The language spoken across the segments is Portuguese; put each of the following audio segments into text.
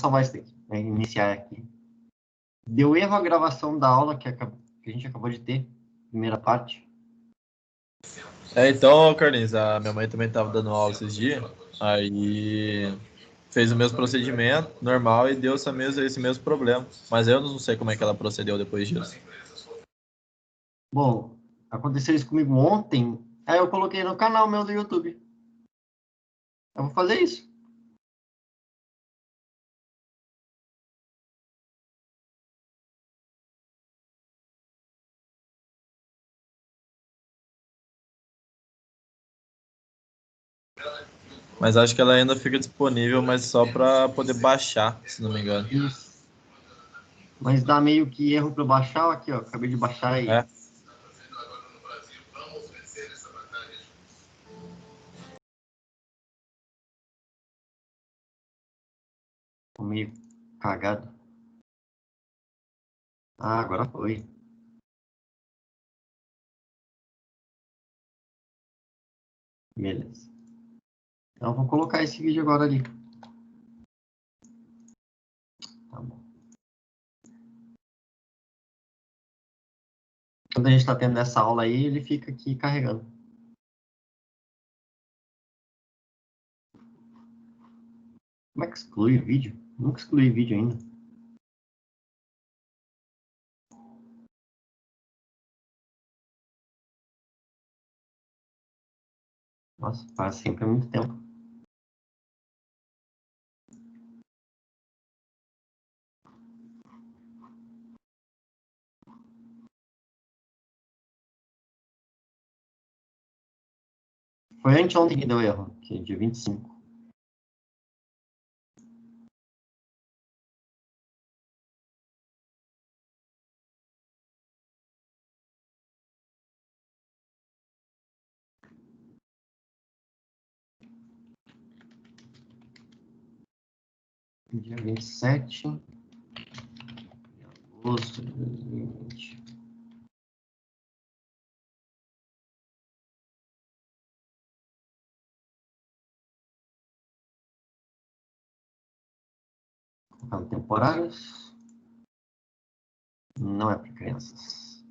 salvar isso daqui. Vai iniciar aqui. Deu erro a gravação da aula que a gente acabou de ter. Primeira parte. Então, Carlinhos, a minha mãe também estava dando aula esses dias. Aí fez o mesmo procedimento normal e deu esse mesmo problema. Mas eu não sei como é que ela procedeu depois disso. Bom, aconteceu isso comigo ontem. Aí eu coloquei no canal meu do YouTube. Eu vou fazer isso. Mas acho que ela ainda fica disponível, mas só para poder baixar, se não me engano. Isso. Mas dá meio que erro para eu baixar. Aqui, ó. Acabei de baixar aí. É. Tô meio cagado. Ah, agora foi. Beleza. Então, eu vou colocar esse vídeo agora ali. Tá bom. Quando a gente está tendo essa aula aí, ele fica aqui carregando. Como é que exclui o vídeo? Nunca excluí vídeo ainda. Nossa, faz sempre muito tempo. Foi anteontem que deu erro, que é dia 25. Dia 27 de agosto de 2020. Colocando temporários. Não é para crianças.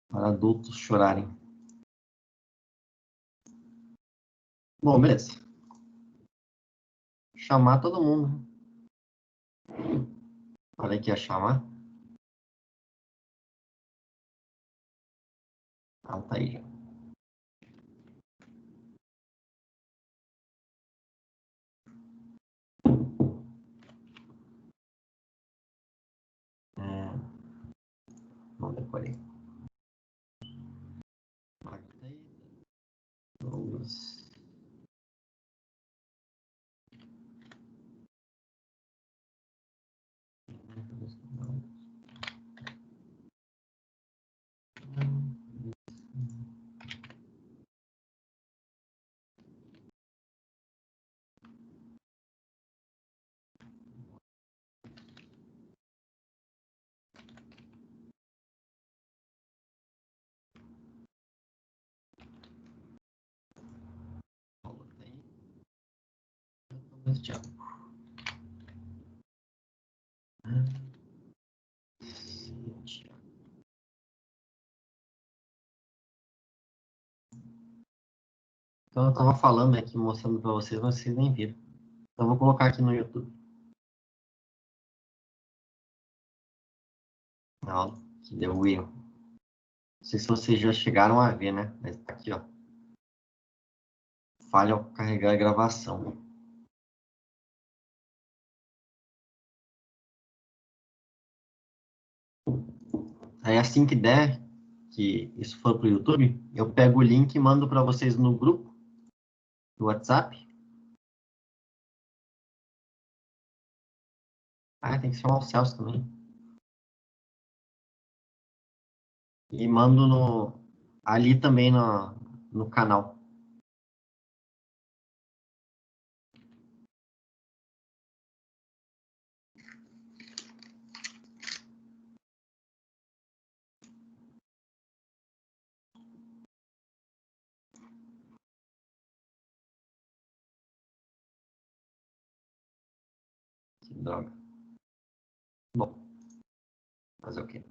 Para adultos chorarem. Bom, beleza. Chamar todo mundo. Falei que ia chamar. Ah, tá aí. Não decorei. Douglas. Thiago. Então eu estava falando aqui, mostrando para vocês, mas vocês nem viram. Então eu vou colocar aqui no YouTube. A aula que deu erro. Não sei se vocês já chegaram a ver, né? Mas tá aqui, ó. Falha ao carregar a gravação. Aí assim que der, que isso for para o YouTube, eu pego o link e mando para vocês no grupo do WhatsApp. Ah, tem que chamar o Celso também. E mando ali também no canal. Droga. Bom, fazer o quê?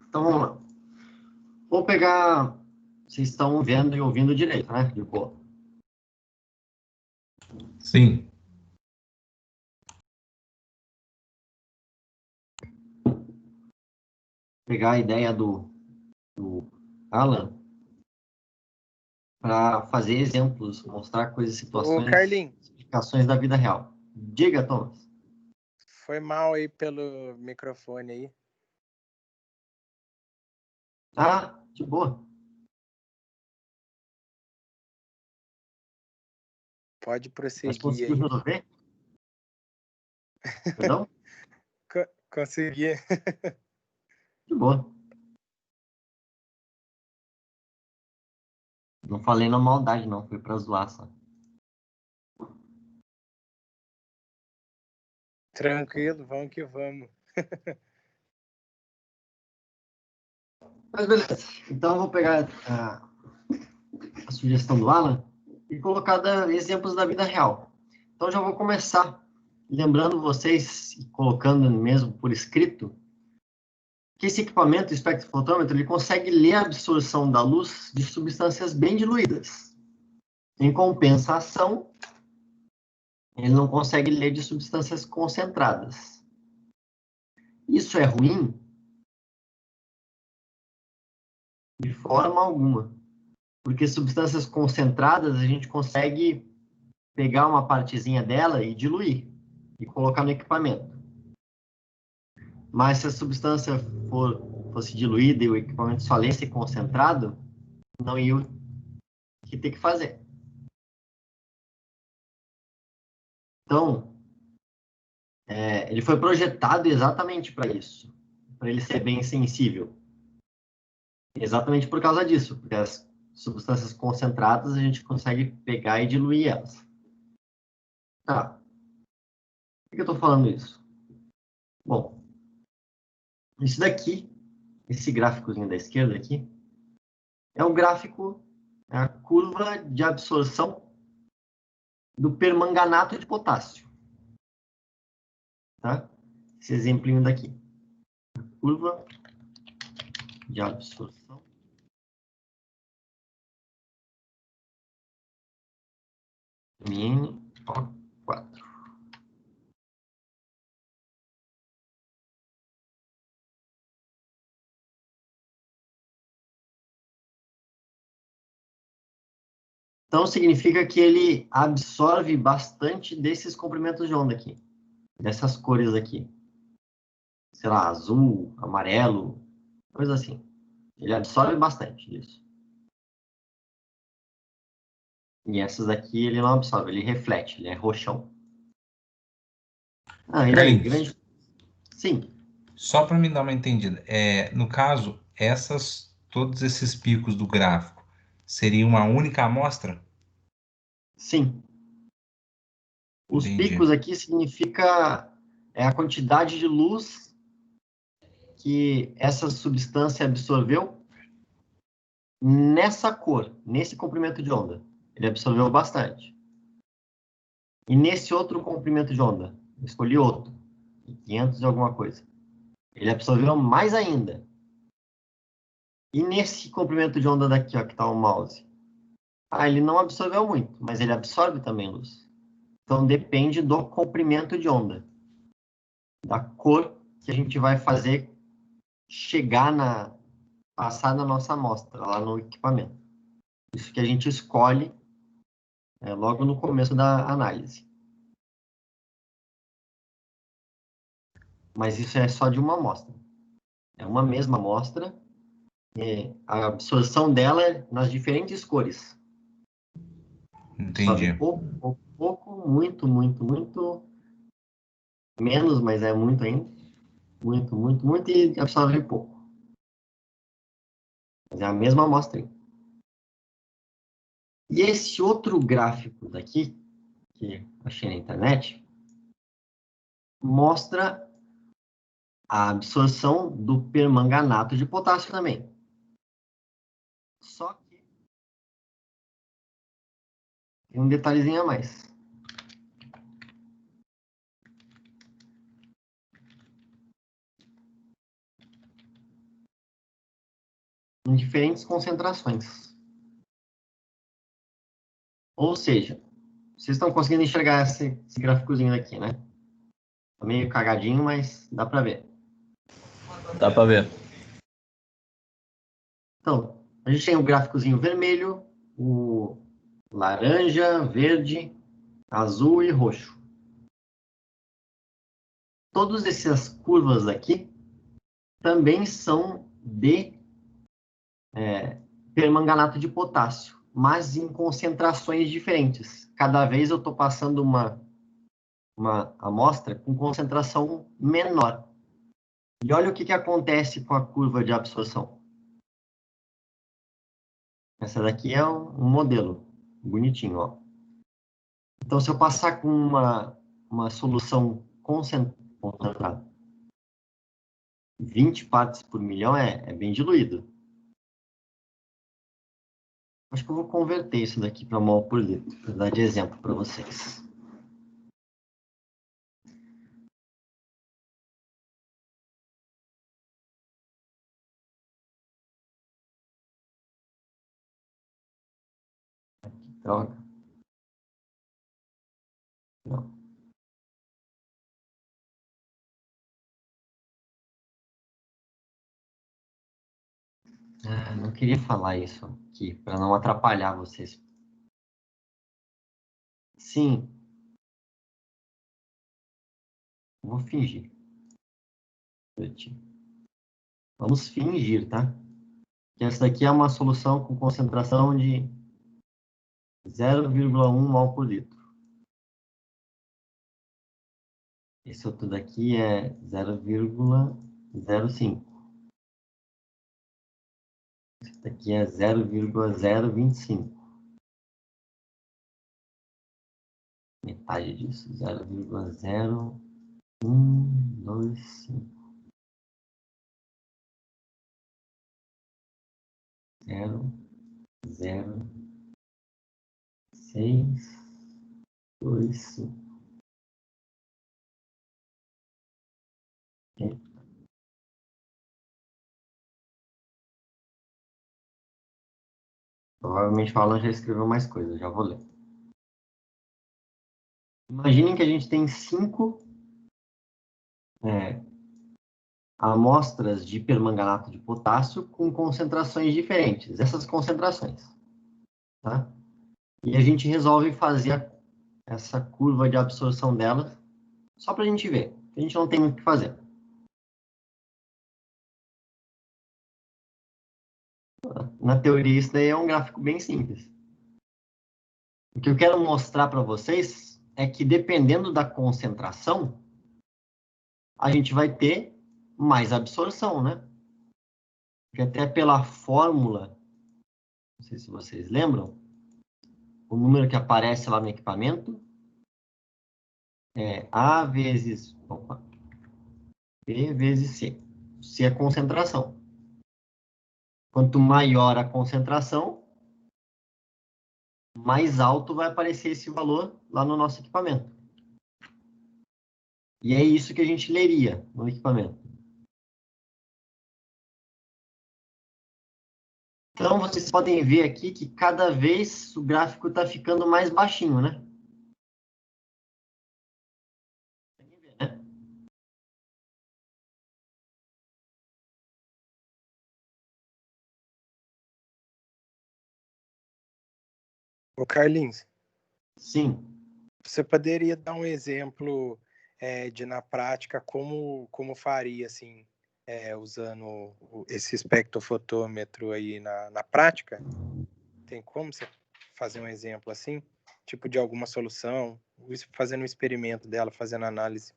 Então, vamos lá. Vou pegar... Vocês estão vendo e ouvindo direito, né? De boa. Sim. Pegar a ideia do Alan para fazer exemplos, mostrar coisas, situações, Ô, Carlinhos, explicações da vida real. Diga, Thomas. foi mal aí pelo microfone aí. Ah, de boa. Pode Mas prosseguir conseguiu aí. resolver? Perdão? Consegui. De boa. Não falei na maldade, não. Foi pra zoar só. Tranquilo, vamos que vamos. Mas beleza. Então, eu vou pegar a sugestão do Alan e colocar exemplos da vida real. Então, já vou começar lembrando vocês, e colocando mesmo por escrito, que esse equipamento, o espectrofotômetro, ele consegue ler a absorção da luz de substâncias bem diluídas. Em compensação, ele não consegue ler de substâncias concentradas. Isso é ruim? De forma alguma. Porque substâncias concentradas, a gente consegue pegar uma partezinha dela e diluir, e colocar no equipamento. Mas se a substância fosse diluída e o equipamento só lesse concentrado, não ia o que ter que fazer. Então, ele foi projetado exatamente para isso, para ele ser bem sensível. Exatamente por causa disso, porque as substâncias concentradas a gente consegue pegar e diluir elas. Tá. Por que eu estou falando isso? Bom, isso daqui, esse gráficozinho da esquerda aqui, é o gráfico, é a curva de absorção do permanganato de potássio. Tá? Esse exemplinho daqui. Curva de absorção MnO4. Então, significa que ele absorve bastante desses comprimentos de onda aqui. Dessas cores aqui. Sei lá, azul, amarelo, coisa assim. Ele absorve bastante disso. E essas aqui ele não absorve, ele reflete, ele é roxão. Ah, ele é grande. Sim. Só para me dar uma entendida, no caso, todos esses picos do gráfico seriam uma única amostra? Sim. Os Entendi. picos aqui significa a quantidade de luz que essa substância absorveu nessa cor, nesse comprimento de onda. Ele absorveu bastante. E nesse outro comprimento de onda, eu escolhi outro, 500 e alguma coisa. Ele absorveu mais ainda. E nesse comprimento de onda daqui, ó, que está o mouse? Ele não absorveu muito, mas ele absorve também luz. Então, depende do comprimento de onda. Da cor que a gente vai fazer passar na nossa amostra, lá no equipamento. Isso que a gente escolhe logo no começo da análise. Mas isso é só de uma amostra. É uma mesma amostra. A absorção dela é nas diferentes cores. Entendi. Sobe pouco, muito, muito, muito. Menos, mas é muito ainda. Muito, muito, muito e absorve pouco. Mas é a mesma amostra aí. E esse outro gráfico daqui, que achei na internet, mostra a absorção do permanganato de potássio também. Só que tem um detalhezinho a mais. Em diferentes concentrações. Ou seja, vocês estão conseguindo enxergar esse gráficozinho aqui, né? Tá meio cagadinho, mas dá para ver. Dá para ver. Então, a gente tem o gráficozinho vermelho, o laranja, verde, azul e roxo. Todas essas curvas aqui também são de permanganato de potássio, mas em concentrações diferentes. Cada vez eu estou passando uma amostra com concentração menor. E olha o que acontece com a curva de absorção. Essa daqui é um modelo bonitinho, ó. Então, se eu passar com uma solução concentrada, 20 partes por milhão é bem diluído. Acho que eu vou converter isso daqui para mol por litro, para dar de exemplo para vocês. Droga. Não. Não queria falar isso aqui, para não atrapalhar vocês. Sim. Vou fingir. Vamos fingir, tá? Que essa daqui é uma solução com concentração de 0,1 mol por litro. Esse outro daqui é 0,05. Esse daqui é 0,025. Metade disso, 0,0125. 0,0625. Provavelmente o Alan já escreveu mais coisas, já vou ler. Imaginem que a gente tem 5 amostras de permanganato de potássio com concentrações diferentes, essas concentrações. Tá? E a gente resolve fazer essa curva de absorção delas só para a gente ver. A gente não tem muito o que fazer. Na teoria, isso daí é um gráfico bem simples. O que eu quero mostrar para vocês é que, dependendo da concentração, a gente vai ter mais absorção, né? Porque até pela fórmula, não sei se vocês lembram, o número que aparece lá no equipamento é A vezes B vezes C. C é a concentração. Quanto maior a concentração, mais alto vai aparecer esse valor lá no nosso equipamento. E é isso que a gente leria no equipamento. Então, vocês podem ver aqui que cada vez o gráfico está ficando mais baixinho, né? Ô, Carlinhos, Sim. você poderia dar um exemplo de, na prática, como faria, assim, usando esse espectrofotômetro aí na prática? Tem como você fazer um exemplo assim? Tipo de alguma solução, fazendo um experimento dela, fazendo análise.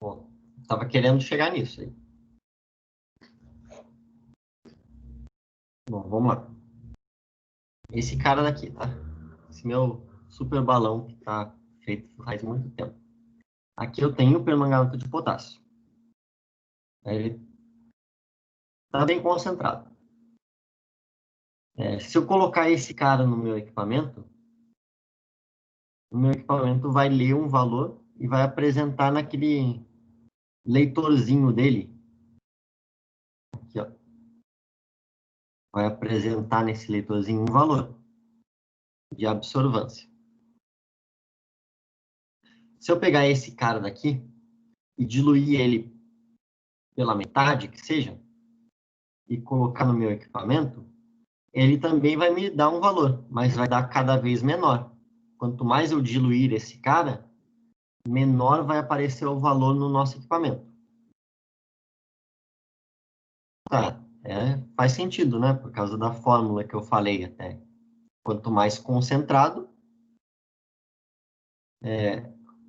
Bom, estava querendo chegar nisso aí. Bom, vamos lá. Esse cara daqui, tá? Esse meu super balão que tá feito faz muito tempo. Aqui eu tenho o permanganato de potássio. Ele tá bem concentrado. Se eu colocar esse cara no meu equipamento, o meu equipamento vai ler um valor e vai apresentar naquele leitorzinho dele. Aqui, ó. Vai apresentar nesse leitorzinho um valor de absorvância. Se eu pegar esse cara daqui e diluir ele pela metade, que seja, e colocar no meu equipamento, ele também vai me dar um valor, mas vai dar cada vez menor. Quanto mais eu diluir esse cara, menor vai aparecer o valor no nosso equipamento. Tá, faz sentido, né? Por causa da fórmula que eu falei até. Quanto mais concentrado,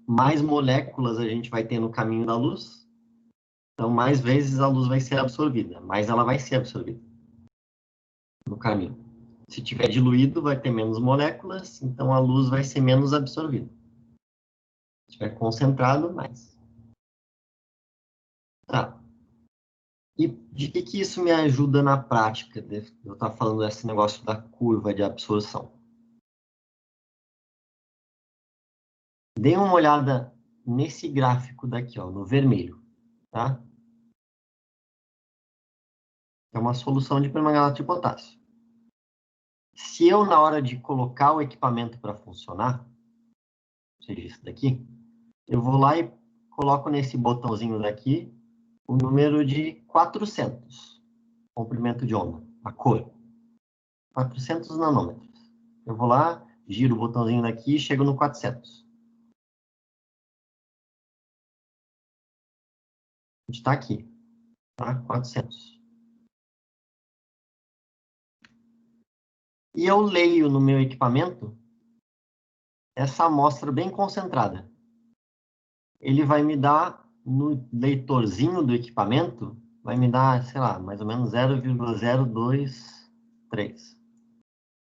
mais moléculas a gente vai ter no caminho da luz, então mais vezes a luz vai ser absorvida, mais ela vai ser absorvida no caminho. Se tiver diluído, vai ter menos moléculas, então a luz vai ser menos absorvida. Se tiver concentrado, mais. Tá. E de que isso me ajuda na prática? Eu estar falando desse negócio da curva de absorção. Dê uma olhada nesse gráfico daqui, ó, no vermelho, tá? É uma solução de permanganato de potássio. Se eu, na hora de colocar o equipamento para funcionar, ou seja, isso daqui, eu vou lá e coloco nesse botãozinho daqui o número de 400, comprimento de onda, a cor. 400 nanômetros. Eu vou lá, giro o botãozinho daqui e chego no 400. A gente está aqui, tá? 400. E eu leio no meu equipamento essa amostra bem concentrada. Ele vai me dar, no leitorzinho do equipamento, vai me dar, sei lá, mais ou menos 0,023.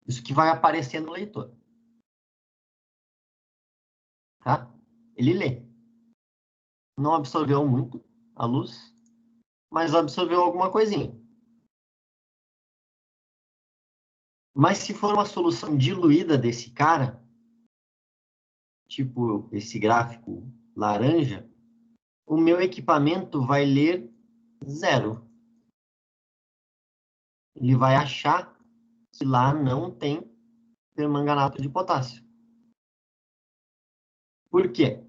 Isso que vai aparecer no leitor. Tá? Ele lê. Não absorveu muito a luz, mas absorveu alguma coisinha. Mas se for uma solução diluída desse cara, tipo esse gráfico laranja, o meu equipamento vai ler 0. Ele vai achar que lá não tem permanganato de potássio. Por quê?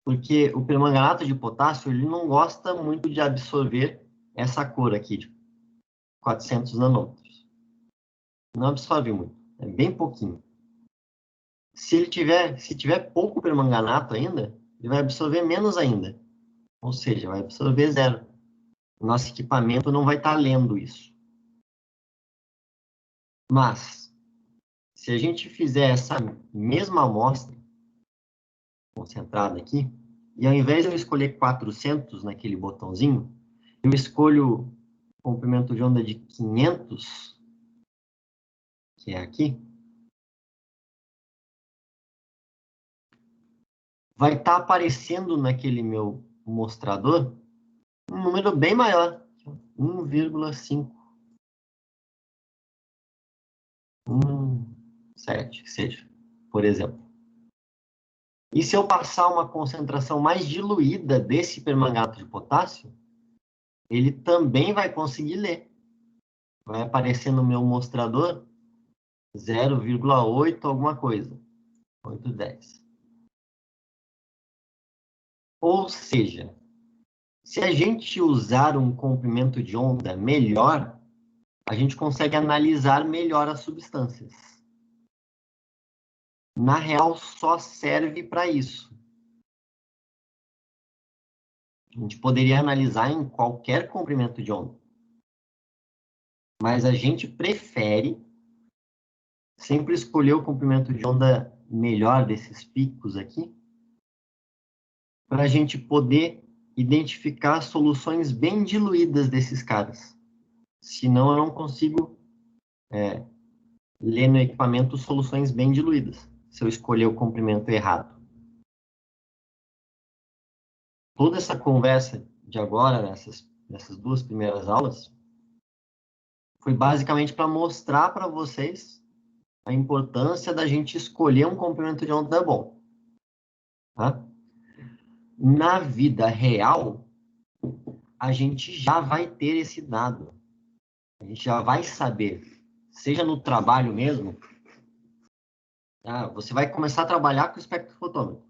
Porque o permanganato de potássio ele não gosta muito de absorver essa cor aqui, de 400 nanômetros. Não absorve muito, é bem pouquinho. Se tiver pouco permanganato ainda, ele vai absorver menos ainda. Ou seja, vai absorver 0. O nosso equipamento não vai estar lendo isso. Mas, se a gente fizer essa mesma amostra concentrada aqui, e ao invés de eu escolher 400 naquele botãozinho, eu escolho comprimento de onda de 500, que é aqui, vai estar aparecendo naquele meu mostrador um número bem maior, 1,5. 1,7, que seja, por exemplo. E se eu passar uma concentração mais diluída desse permanganato de potássio, ele também vai conseguir ler. Vai aparecer no meu mostrador 0,8 alguma coisa. 810. Ou seja, se a gente usar um comprimento de onda melhor, a gente consegue analisar melhor as substâncias. Na real, só serve para isso. A gente poderia analisar em qualquer comprimento de onda. Mas a gente prefere sempre escolher o comprimento de onda melhor desses picos aqui, para a gente poder identificar soluções bem diluídas desses caras. Senão eu não consigo ler no equipamento soluções bem diluídas, se eu escolher o comprimento errado. Toda essa conversa de agora, nessas duas primeiras aulas, foi basicamente para mostrar para vocês a importância da gente escolher um comprimento de onda bom. Tá? Na vida real, a gente já vai ter esse dado. A gente já vai saber, seja no trabalho mesmo, tá? Você vai começar a trabalhar com o espectrofotômetro.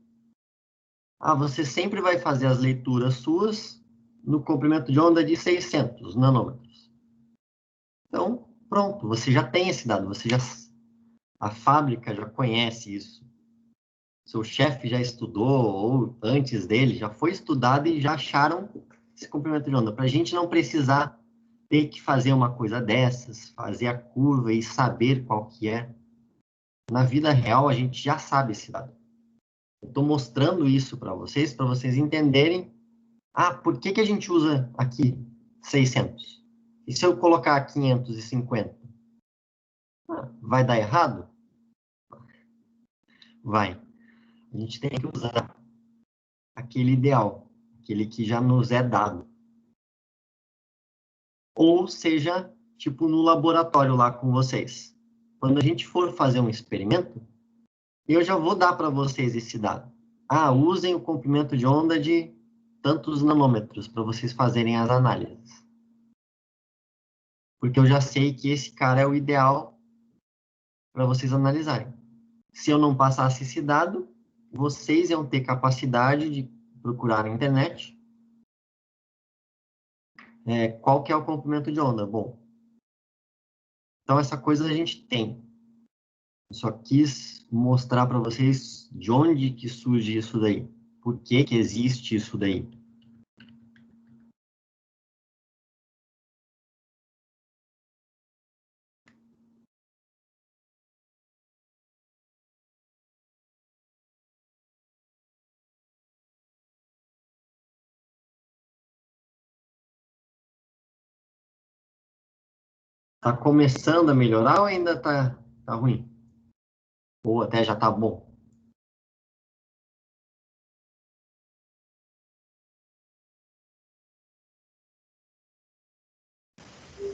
Você sempre vai fazer as leituras suas no comprimento de onda de 600 nanômetros. Então, pronto, você já tem esse dado, a fábrica já conhece isso. Seu chefe já estudou, ou antes dele, já foi estudado e já acharam esse comprimento de onda. Para a gente não precisar ter que fazer uma coisa dessas, fazer a curva e saber qual que é. Na vida real, a gente já sabe esse dado. Eu estou mostrando isso para vocês entenderem, por que a gente usa aqui 600? E se eu colocar 550? Vai dar errado? Vai. A gente tem que usar aquele ideal, aquele que já nos é dado. Ou seja, tipo no laboratório lá com vocês. Quando a gente for fazer um experimento, eu já vou dar para vocês esse dado. Usem o comprimento de onda de tantos nanômetros para vocês fazerem as análises. Porque eu já sei que esse cara é o ideal para vocês analisarem. Se eu não passasse esse dado, vocês iam ter capacidade de procurar na internet qual que é o comprimento de onda. Bom, então essa coisa a gente tem. Eu só quis mostrar para vocês de onde que surge isso daí. Por que que existe isso daí. Tá começando a melhorar ou ainda tá ruim? Ou até já tá bom?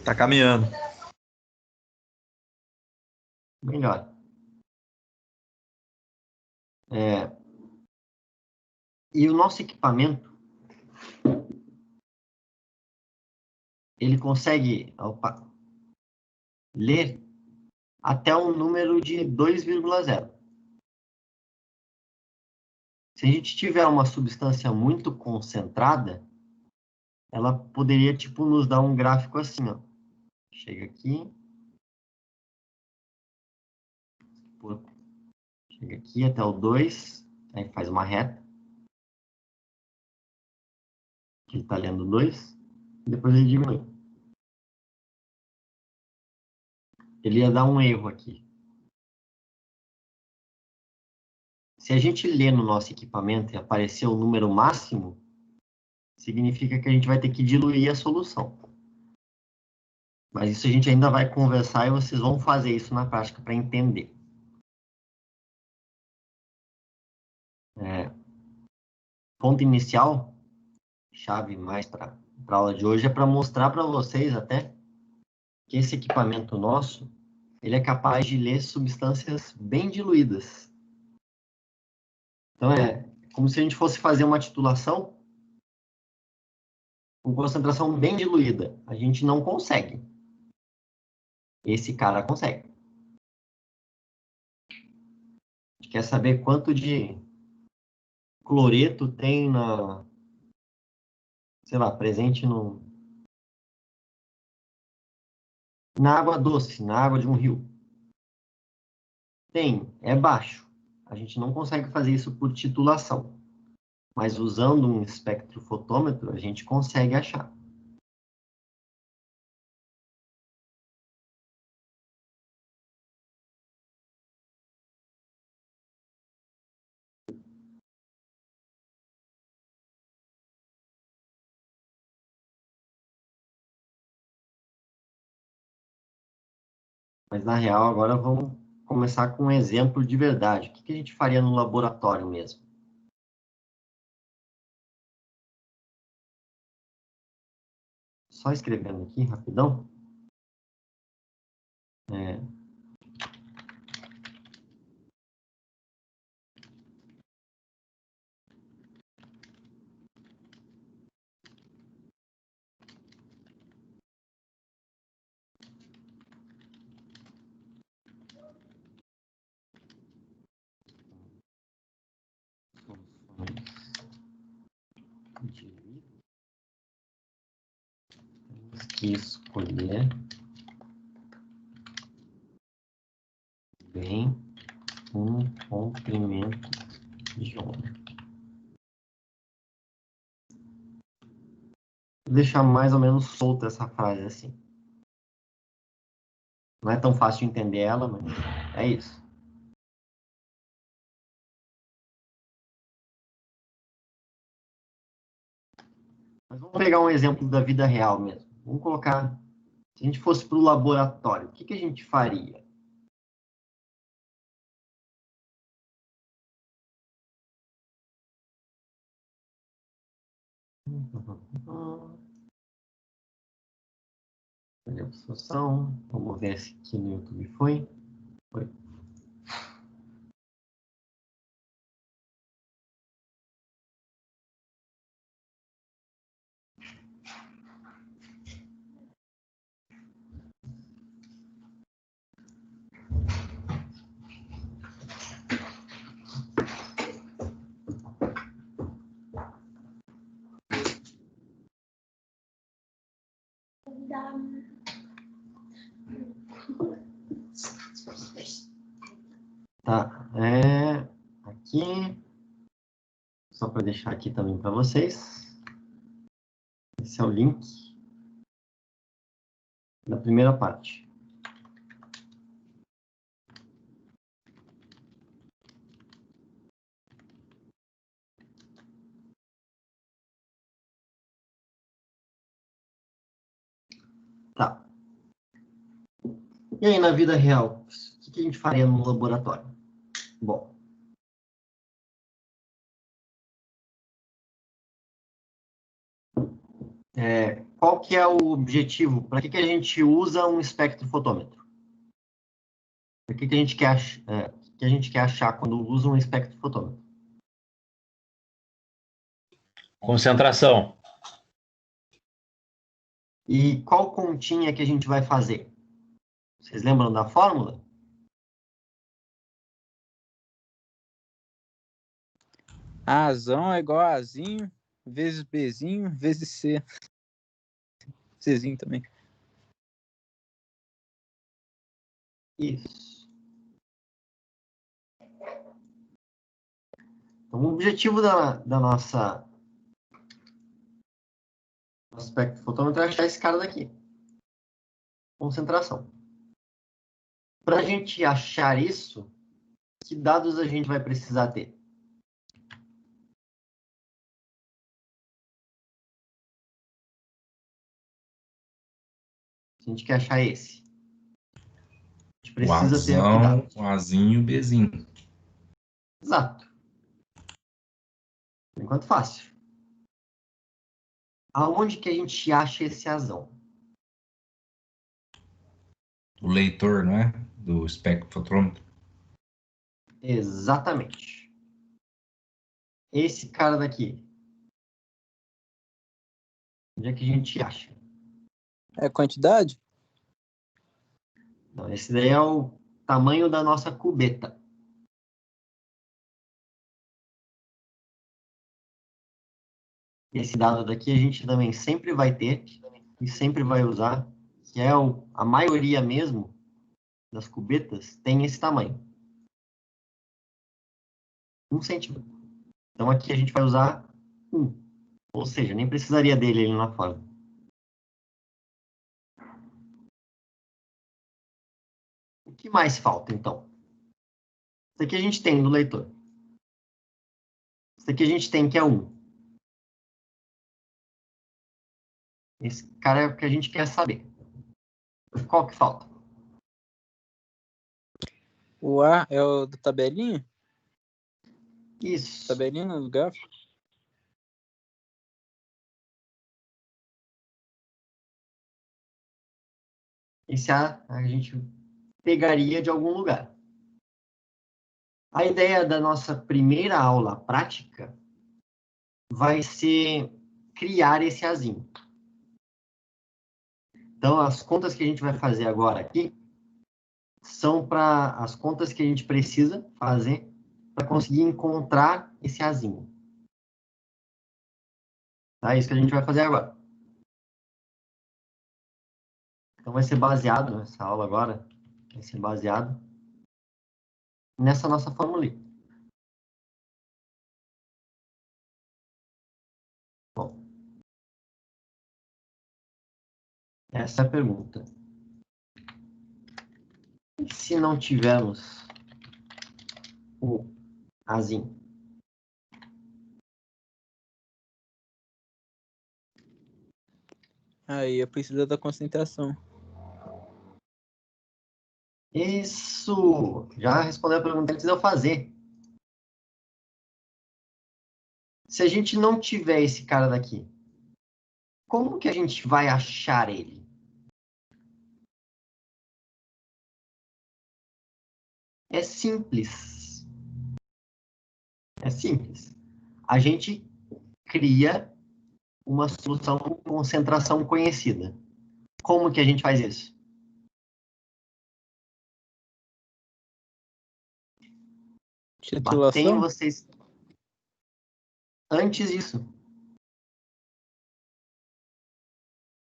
Tá caminhando. Melhor. E o nosso equipamento, ele consegue ler até um número de 2,0. Se a gente tiver uma substância muito concentrada, ela poderia, tipo, nos dar um gráfico assim, ó. Chega aqui. Chega aqui até o 2. Aí faz uma reta. Ele está lendo 2. Depois ele diminui. Ele ia dar um erro aqui. Se a gente ler no nosso equipamento e aparecer o número máximo, significa que a gente vai ter que diluir a solução. Mas isso a gente ainda vai conversar e vocês vão fazer isso na prática para entender. Ponto inicial, chave mais para a aula de hoje, é para mostrar para vocês até que esse equipamento nosso, ele é capaz de ler substâncias bem diluídas. Então, é como se a gente fosse fazer uma titulação com concentração bem diluída. A gente não consegue. Esse cara consegue. A gente quer saber quanto de cloreto tem na, sei lá, presente na água doce, na água de um rio. Tem, é baixo. A gente não consegue fazer isso por titulação. Mas usando um espectrofotômetro, a gente consegue achar. Mas, na real, agora vamos começar com um exemplo de verdade. O que a gente faria no laboratório mesmo? Só escrevendo aqui, rapidão. Temos que escolher bem um comprimento de onda. Vou deixar mais ou menos solta essa frase assim. Não é tão fácil de entender ela, mas é isso. Mas vamos pegar um exemplo da vida real mesmo. Vamos colocar, se a gente fosse para o laboratório, o que a gente faria? Absorção. Vamos ver se aqui no YouTube foi. Foi. Tá, aqui, só para deixar aqui também para vocês. Esse é o link da primeira parte. Tá. E aí, na vida real, o que a gente faria no laboratório? Bom, qual que é o objetivo? Para que a gente usa um espectrofotômetro? O que a gente quer, que a gente quer achar quando usa um espectrofotômetro? Concentração. E qual continha que a gente vai fazer? Vocês lembram da fórmula? Azão é igual a Azinho, vezes Bzinho, vezes C. Czinho também. Isso. Então, o objetivo da nossa espectrofotômetro é achar esse cara daqui. Concentração. Para a gente achar isso, que dados a gente vai precisar ter? A gente quer achar esse. A gente precisa ter que dados. O Azinho e o Bzinho. Exato. Por enquanto, fácil. Aonde que a gente acha esse azão? O leitor, não é? Do espectrofotômetro. Exatamente. Esse cara daqui. Onde é que a gente acha? É quantidade? Então, esse daí é o tamanho da nossa cubeta. Esse dado daqui a gente também sempre vai ter e sempre vai usar, que é a maioria mesmo das cubetas tem esse tamanho. 1 centímetro. Então aqui a gente vai usar 1. Ou seja, nem precisaria dele ali na forma. O que mais falta, então? Isso aqui a gente tem no leitor. Isso aqui a gente tem que é 1. Esse cara é o que a gente quer saber. Qual que falta? O A é o da tabelinha? Isso. Tabelinha no gráfico? Esse a gente pegaria de algum lugar. A ideia da nossa primeira aula prática vai ser criar esse azinho. Então, as contas que a gente vai fazer agora aqui são para as contas que a gente precisa fazer para conseguir encontrar esse azinho. Tá? Isso que a gente vai fazer agora. Então, vai ser baseado, nessa aula agora, vai ser baseado nessa nossa formulinha. Bom, essa é a pergunta. E se não tivermos o azinho? Aí precisa da concentração. Isso! Já respondeu a pergunta antes de eu fazer. Se a gente não tiver esse cara daqui, como que a gente vai achar ele? É simples. É simples. A gente cria uma solução com concentração conhecida. Como que a gente faz isso? Batem Titulação? vocês antes disso.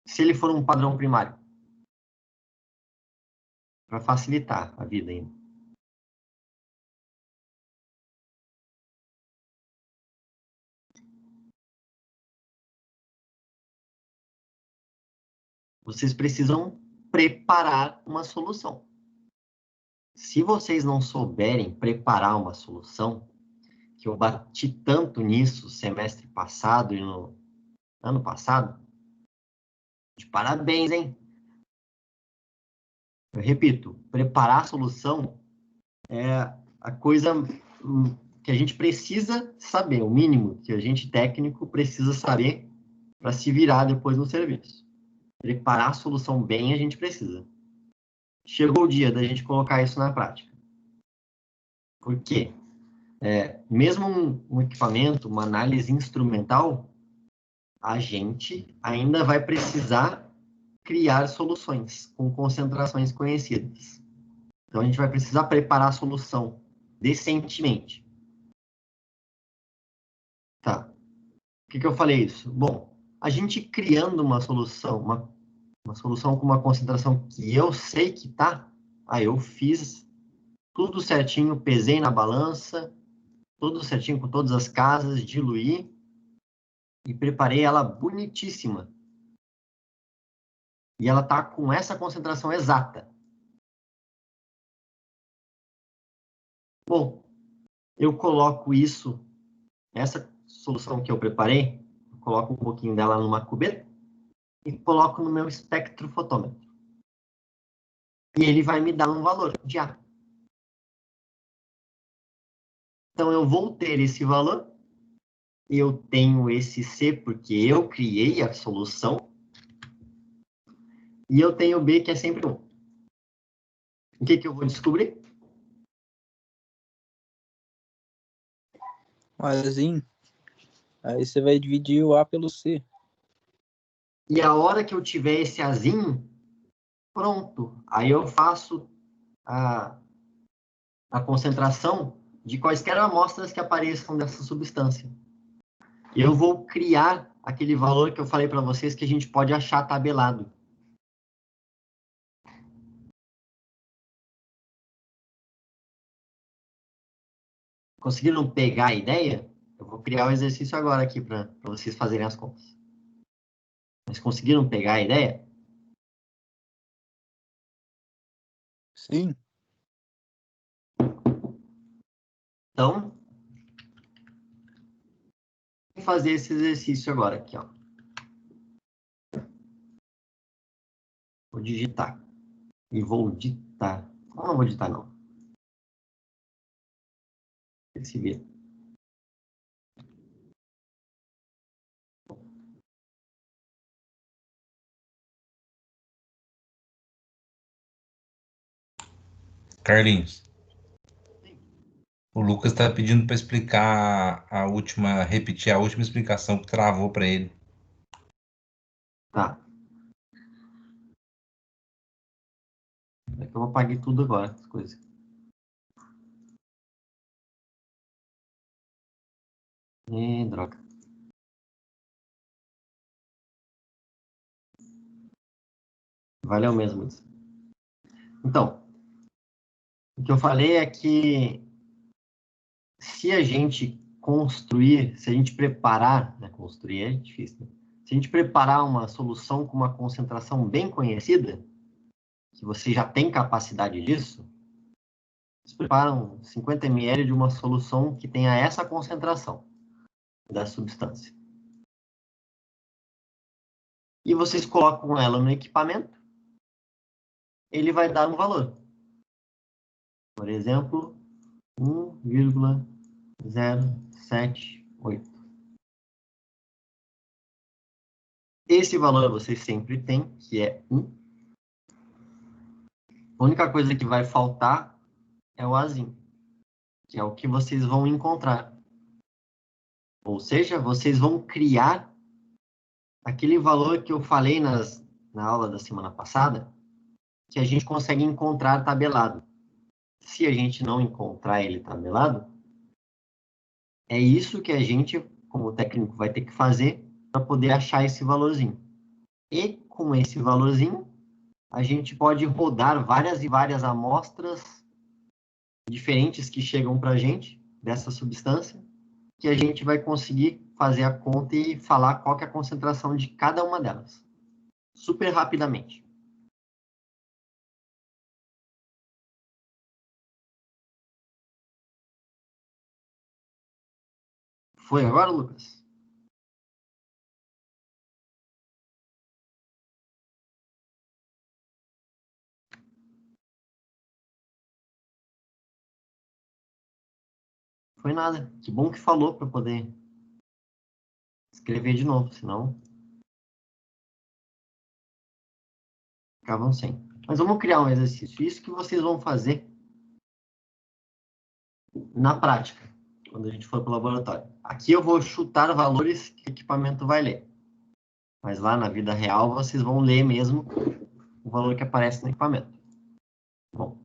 Se ele for um padrão primário, vai facilitar a vida ainda. Vocês precisam preparar uma solução. Se vocês não souberem preparar uma solução, que eu bati tanto nisso semestre passado e no ano passado, de parabéns, hein? Eu repito, preparar a solução é a coisa que a gente precisa saber, o mínimo que a gente técnico precisa saber para se virar depois no serviço. Preparar a solução bem a gente precisa. Chegou o dia da gente colocar isso na prática. Por quê? Mesmo um equipamento, uma análise instrumental, a gente ainda vai precisar criar soluções com concentrações conhecidas. Então, a gente vai precisar preparar a solução decentemente. Tá. Por que eu falei isso? Bom, a gente criando uma solução, uma solução com uma concentração que eu sei que tá, eu fiz tudo certinho, pesei na balança, tudo certinho com todas as casas, diluí e preparei ela bonitíssima. E ela tá com essa concentração exata. Bom, eu coloco isso, essa solução que eu preparei, eu coloco um pouquinho dela numa cubeta e coloco no meu espectrofotômetro. E ele vai me dar um valor de A. Então, eu vou ter esse valor, eu tenho esse C porque eu criei a solução, e eu tenho B que é sempre 1. O que eu vou descobrir? O Azinho. Aí você vai dividir o A pelo C. E a hora que eu tiver esse Azinho, pronto. Aí eu faço a concentração de quaisquer amostras que apareçam dessa substância. Eu vou criar aquele valor que eu falei para vocês que a gente pode achar tabelado. Conseguiram pegar a ideia? Eu vou criar o exercício agora aqui para vocês fazerem as contas. Mas conseguiram pegar a ideia? Sim. Então, vou fazer esse exercício agora aqui, ó. Vou digitar. E vou ditar. Não vou ditar, não. Se vira. Carlinhos, o Lucas está pedindo para explicar repetir a última explicação que travou para ele. Tá. É que eu apaguei tudo agora, as coisas. Droga. Valeu mesmo isso. Então, o que eu falei é que se a gente construir, se a gente preparar, né, construir é difícil, né? Se a gente preparar uma solução com uma concentração bem conhecida, que você já tem capacidade disso, vocês preparam 50 ml de uma solução que tenha essa concentração da substância. E vocês colocam ela no equipamento, ele vai dar um valor. Por exemplo, 1,078. Esse valor vocês sempre têm, que é 1. A única coisa que vai faltar é o Azinho, que é o que vocês vão encontrar. Ou seja, vocês vão criar aquele valor que eu falei na aula da semana passada, que a gente consegue encontrar tabelado. Se a gente não encontrar ele tabelado, é isso que a gente, como técnico, vai ter que fazer para poder achar esse valorzinho. E com esse valorzinho, a gente pode rodar várias e várias amostras diferentes que chegam para a gente dessa substância, que a gente vai conseguir fazer a conta e falar qual que é a concentração de cada uma delas. Super rapidamente. Foi agora, Lucas? Foi nada. Que bom que falou para poder escrever de novo, senão ficavam sem. Mas vamos criar um exercício. Isso que vocês vão fazer na prática, quando a gente for para o laboratório. Aqui eu vou chutar valores que o equipamento vai ler. Mas lá na vida real vocês vão ler mesmo o valor que aparece no equipamento. Bom.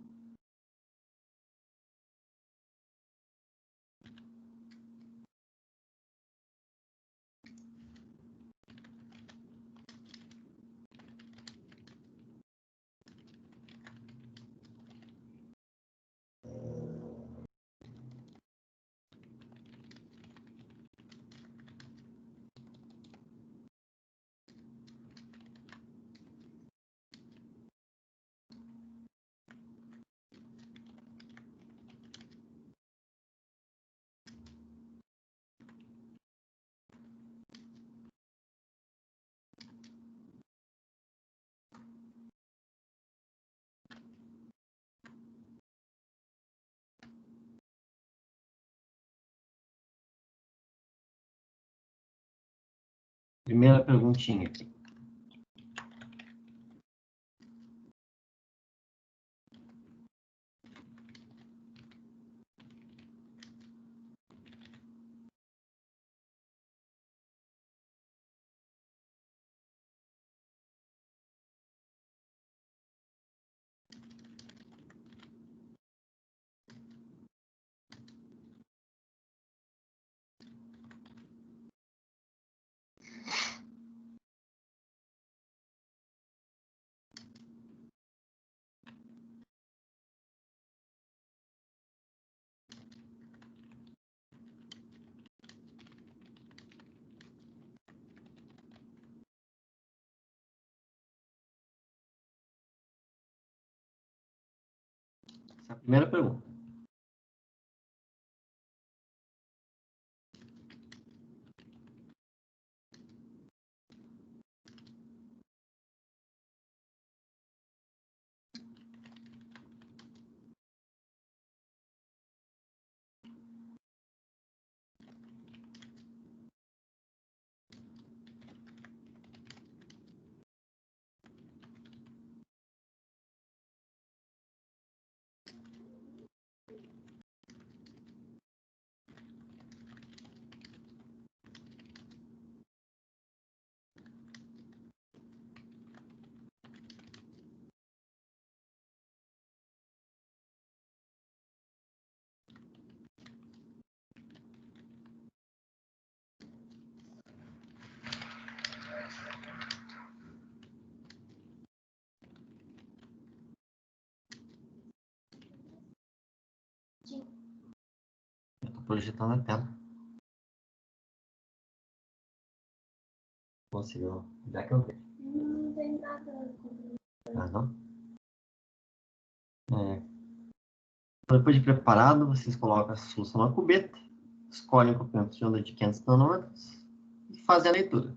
Primeira perguntinha aqui. Essa é a primeira pergunta. Eu estou projetando a tela. Conseguiu? Já que eu vejo. Não tem nada. Ah, não? Depois de preparado, vocês colocam a solução na cubeta, escolhem o comprimento de onda de 500 nanômetros e fazem a leitura.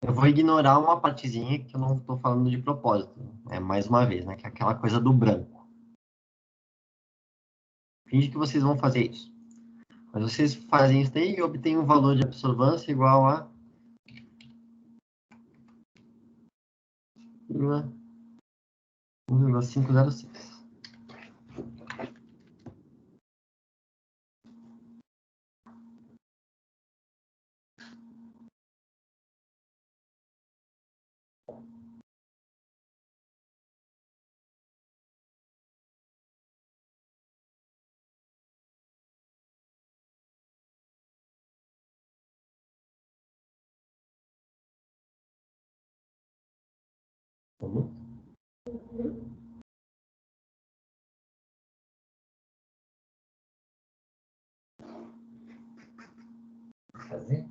Eu vou ignorar uma partezinha que eu não estou falando de propósito. Mais uma vez, né? Que é aquela coisa do branco. Finge que vocês vão fazer isso. Mas vocês fazem isso daí e obtêm um valor de absorvância igual a 1,506. Vamos? Fazer?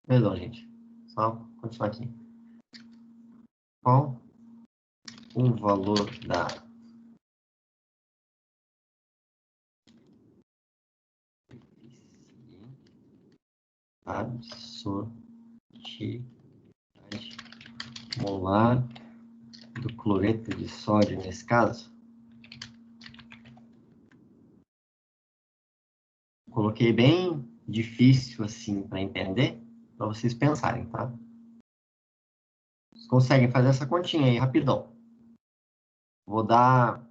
Perdão, gente. Só continuar aqui. Qual o valor da absortividade molar do cloreto de sódio nesse caso? Coloquei bem difícil assim para entender, para vocês pensarem, tá? Vocês conseguem fazer essa continha aí rapidão. Vou dar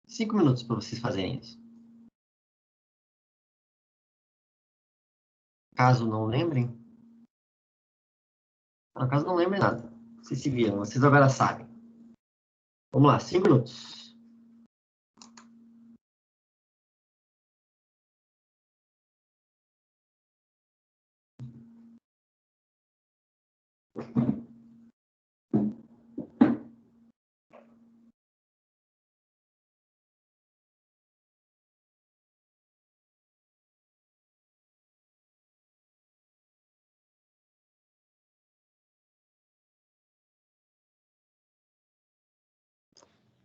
5 minutos para vocês fazerem isso. Caso não lembrem, caso não lembrem nada, vocês se viram, vocês agora sabem. Vamos lá, 5 minutos.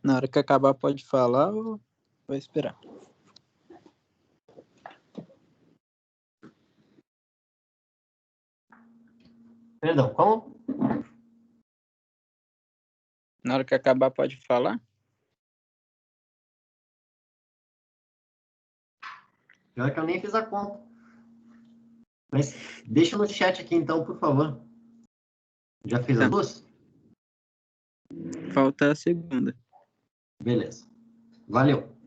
Na hora que acabar, pode falar ou vai esperar? Perdão, como? Na hora que acabar, pode falar? Pior que eu nem fiz a conta. Mas deixa no chat aqui então, por favor. Já fez as duas? Falta a segunda. Beleza. Valeu.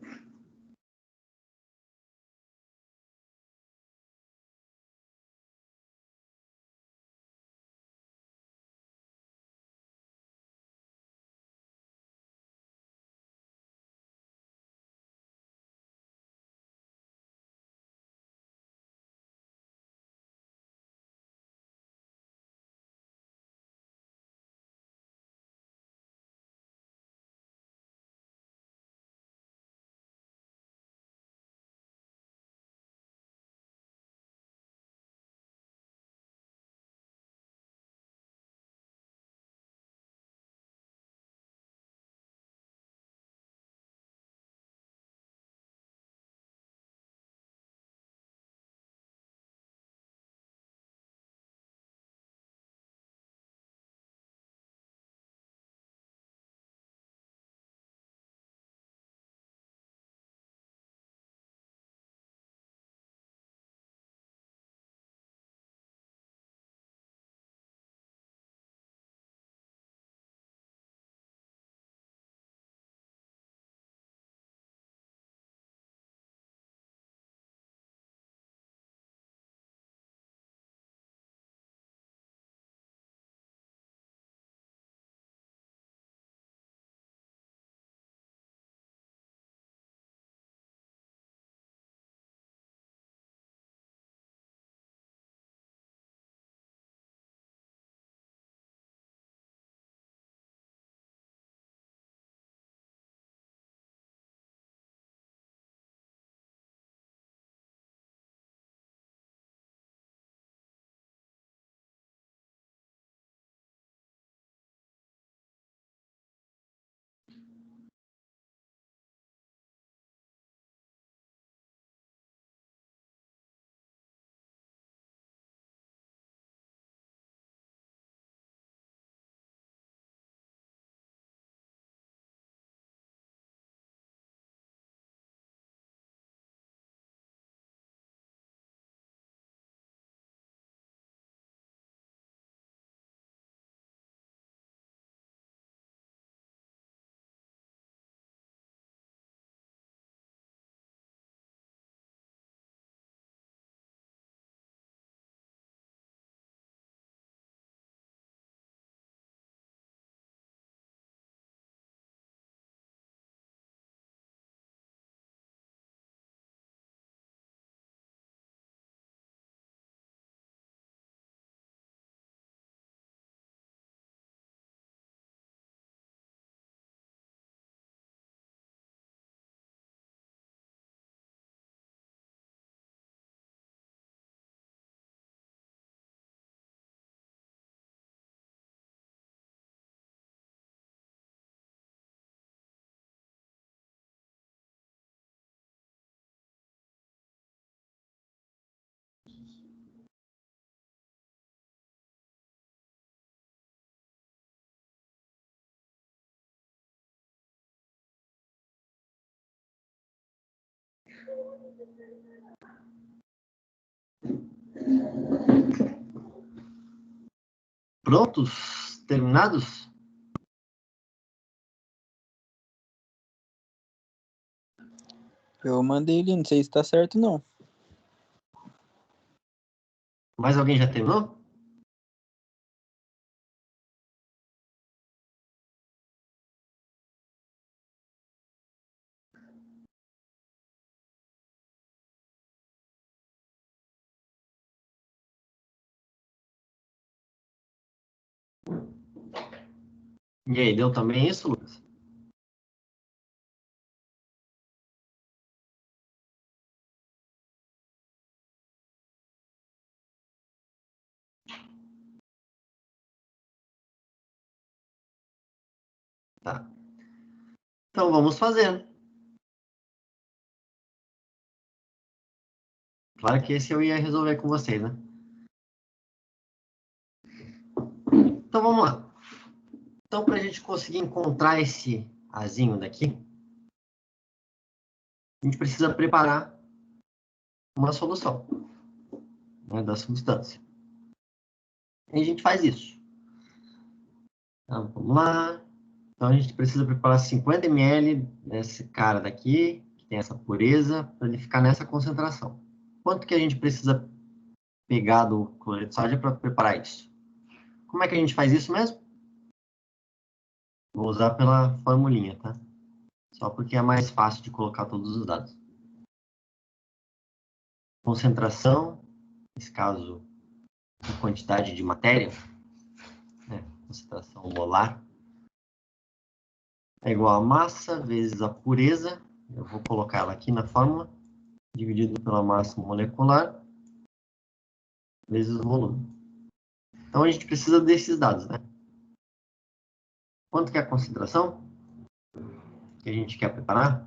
Prontos? Terminados? Eu mandei ele, não sei se tá certo não. Mais alguém já terminou? E aí, deu também isso, Lucas? Tá. Então, vamos fazendo. Claro que esse eu ia resolver com vocês, né? Então, vamos lá. Então, para a gente conseguir encontrar esse azinho daqui, a gente precisa preparar uma solução, né, da substância. E a gente faz isso. Então, vamos lá. Então, a gente precisa preparar 50 ml desse cara daqui, que tem essa pureza, para ele ficar nessa concentração. Quanto que a gente precisa pegar do cloreto de sódio para preparar isso? Como é que a gente faz isso mesmo? Vou usar pela formulinha, tá? Só porque é mais fácil de colocar todos os dados. Concentração, nesse caso, a quantidade de matéria, né? Concentração molar, é igual a massa vezes a pureza. Eu vou colocar ela aqui na fórmula, dividido pela massa molecular, vezes o volume. Então, a gente precisa desses dados, né? Quanto que é a concentração que a gente quer preparar?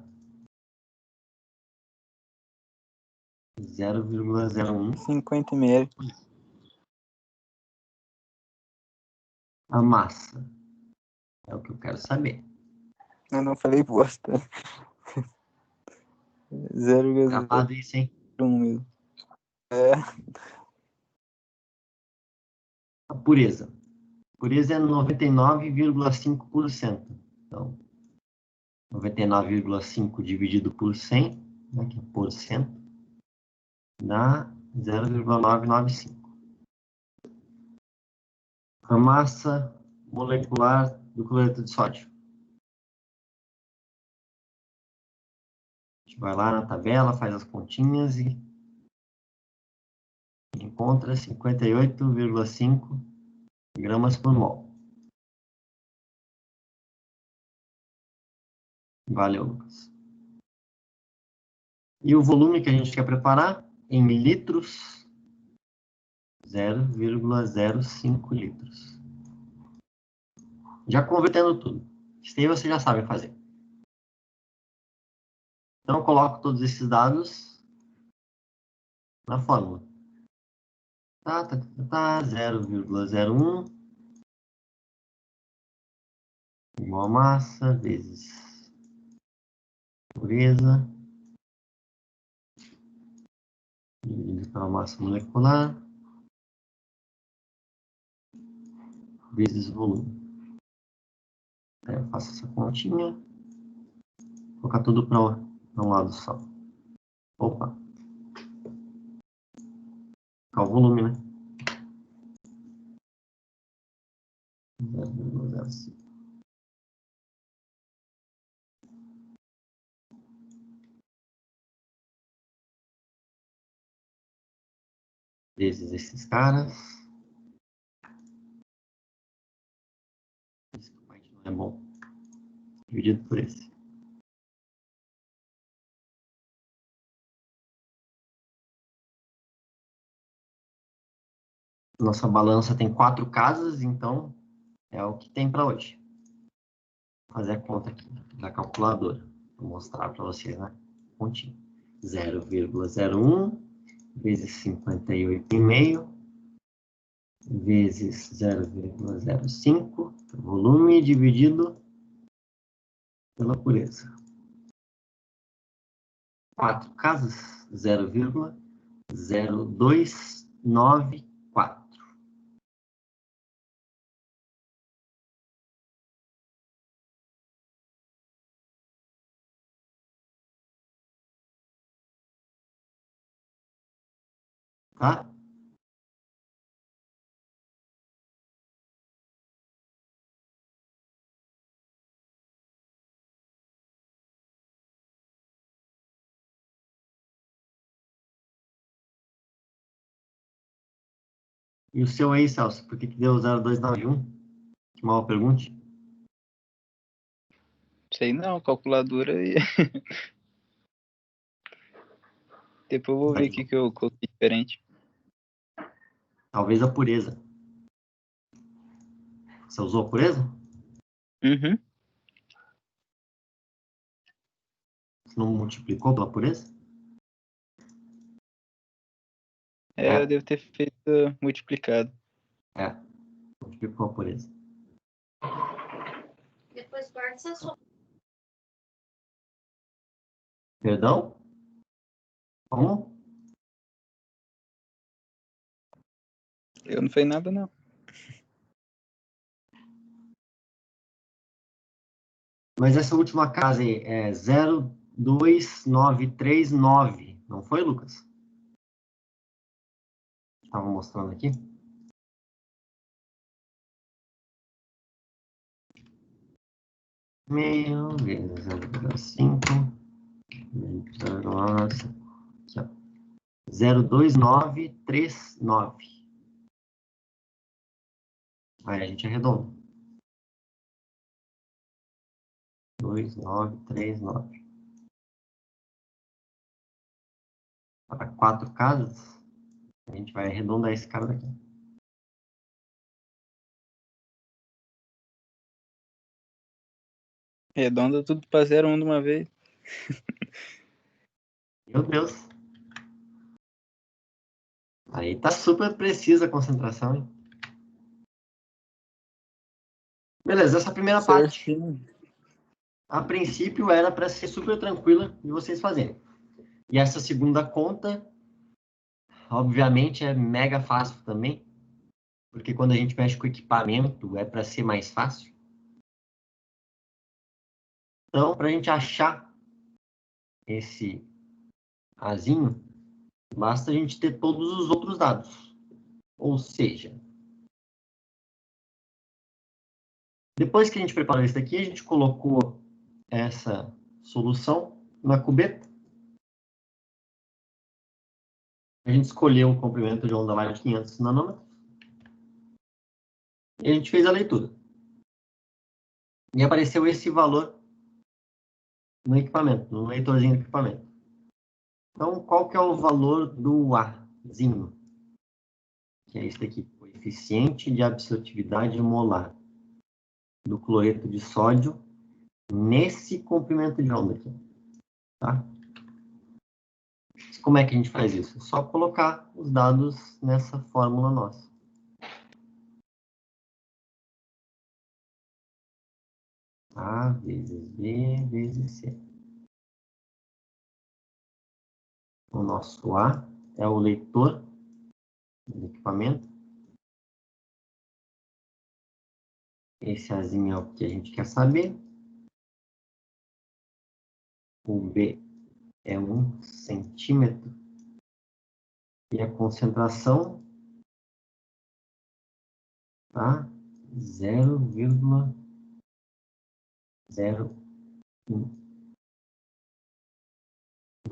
0,01. 50 ml. A massa. É o que eu quero saber. Eu não falei bosta. 0,01 Gravado isso, hein? mesmo. É. A pureza. A pureza é 99,5%. Então, 99,5 dividido por 100, né, que é por cento, dá 0,995. A massa molecular do cloreto de sódio. A gente vai lá na tabela, faz as continhas e encontra 58,5 gramas por mol. Valeu, Lucas. E o volume que a gente quer preparar em litros, 0,05 litros. Já convertendo tudo. Isso aí você já sabe fazer. Então, eu coloco todos esses dados na fórmula. 0,01 igual a massa vezes pureza dividido pela massa molecular vezes volume. Aí eu faço essa continha. Vou colocar tudo para um lado só. Opa. Qual o volume, né? 0,05. Vezes esses caras. Esse parte não é bom. Dividido por esse. Nossa balança tem 4 casas, então é o que tem para hoje. Vou fazer a conta aqui da calculadora. Vou mostrar para vocês, né? Pontinho. 0,01 vezes 58,5 vezes 0,05, volume dividido pela pureza. 4 casas, 0,0294. Tá? E o seu aí, Celso, por que deu 0,291? Que mal pergunte. Sei não, calculadora e. Depois eu vou ver o que eu coloquei diferente. Talvez a pureza. Você usou a pureza? Uhum. Você não multiplicou pela pureza? Eu devo ter feito multiplicado. Multiplicou a pureza. Depois guarda essa sua. Perdão? Como? Eu não fiz nada, não. Mas essa última casa aí é 02939, não foi, Lucas? Estava mostrando aqui. Meio vezes 0,5 aqui, ó. 02939. Aí a gente arredonda. 2939. Para 4 casas, a gente vai arredondar esse cara daqui. Redonda tudo pra 0,1 de uma vez. Meu Deus. Aí tá super precisa a concentração, hein? Beleza, essa primeira parte, Certinho. a princípio, era para ser super tranquila de vocês fazerem. E essa segunda conta, obviamente, é mega fácil também, porque quando a gente mexe com equipamento, é para ser mais fácil. Então, para a gente achar esse azinho, basta a gente ter todos os outros dados. Ou seja, depois que a gente preparou isso daqui, a gente colocou essa solução na cubeta. A gente escolheu o comprimento de onda lá de 500 nanômetros. E a gente fez a leitura. E apareceu esse valor no equipamento, no leitorzinho do equipamento. Então, qual que é o valor do Azinho? Que é esse daqui, coeficiente de absortividade molar do cloreto de sódio nesse comprimento de onda aqui. Tá? Como é que a gente faz isso? É só colocar os dados nessa fórmula nossa. A vezes B vezes C. O nosso A é o leitor do equipamento. Esse Azinho é o que a gente quer saber. O B é 1 centímetro. E a concentração tá 0,01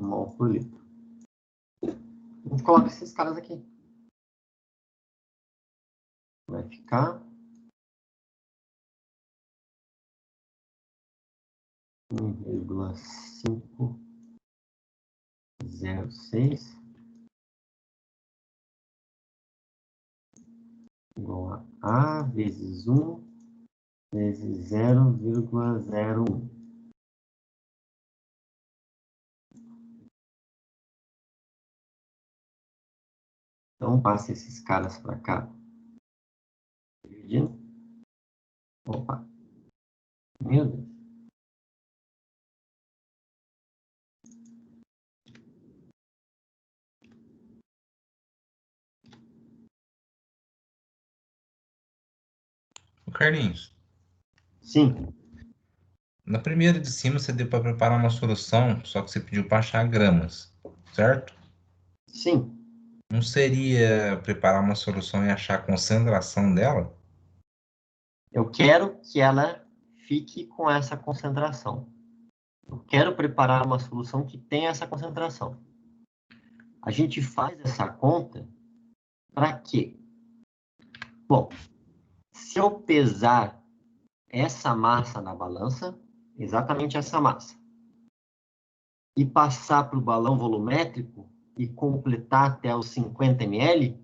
mol por litro. A gente coloca esses caras aqui. Vai ficar 1,506 igual a vezes 1 vezes 0,01. Então, passa esses caras para cá. Dividindo. Opa. Meu Deus. Carlinhos, Sim, na primeira de cima você deu para preparar uma solução, só que você pediu para achar gramas, certo? sim. Não seria preparar uma solução e achar a concentração dela? Eu quero que ela fique com essa concentração. Eu quero preparar uma solução que tenha essa concentração. A gente faz essa conta para quê? Bom, se eu pesar essa massa na balança, exatamente essa massa, e passar para o balão volumétrico e completar até os 50 ml,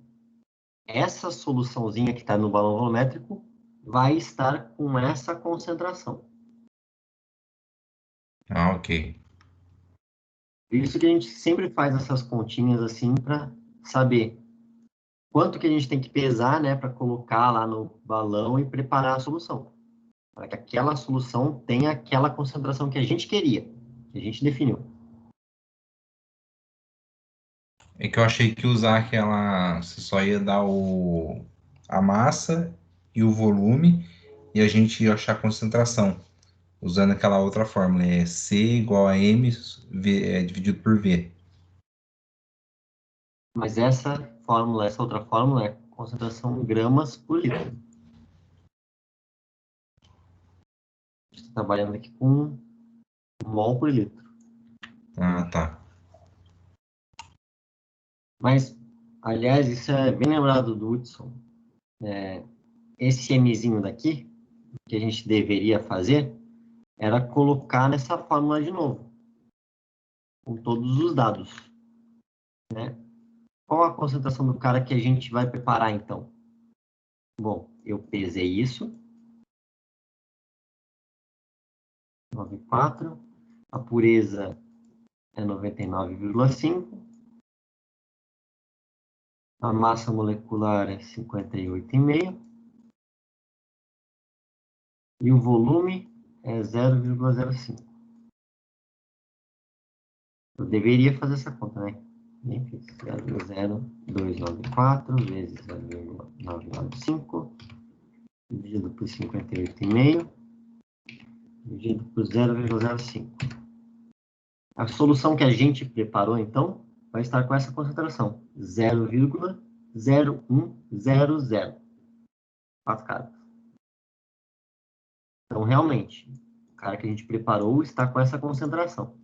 essa soluçãozinha que está no balão volumétrico vai estar com essa concentração. Ah, ok. Por isso que a gente sempre faz essas continhas assim para saber quanto que a gente tem que pesar, né, para colocar lá no balão e preparar a solução. Para que aquela solução tenha aquela concentração que a gente queria, que a gente definiu. É que eu achei que usar aquela. Você só ia dar a massa e o volume e a gente ia achar a concentração. Usando aquela outra fórmula. É C igual a M dividido por V. Mas essa outra fórmula é concentração em gramas por litro. A gente está trabalhando aqui com mol por litro. Ah, tá. Mas, aliás, isso é bem lembrado do Hudson. Esse Mzinho daqui, que a gente deveria fazer, era colocar nessa fórmula de novo, com todos os dados, né? Qual a concentração do cara que a gente vai preparar, então? Bom, eu pesei isso, 9,4, a pureza é 99,5, a massa molecular é 58,5 e o volume é 0,05. Eu deveria fazer essa conta, né? Nem fiz. 0,0294 vezes 0,995 dividido por 58,5 dividido por 0,05. A solução que a gente preparou, então, vai estar com essa concentração. 0,0100. 4 caras. Então, realmente, o cara que a gente preparou está com essa concentração.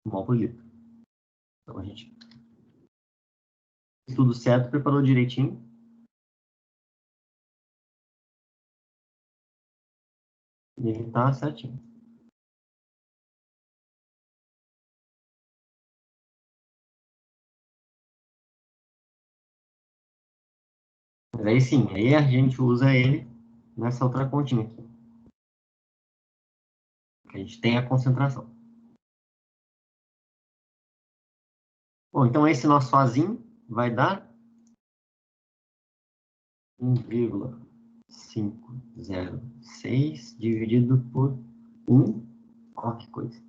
Mol por litro. Então, a gente fez tudo certo, preparou direitinho. E ele está certinho. Mas aí sim, aí a gente usa ele nessa outra continha aqui. A gente tem a concentração. Bom, então esse nosso Azinho vai dar 1,506 dividido por 1. Olha que coisa.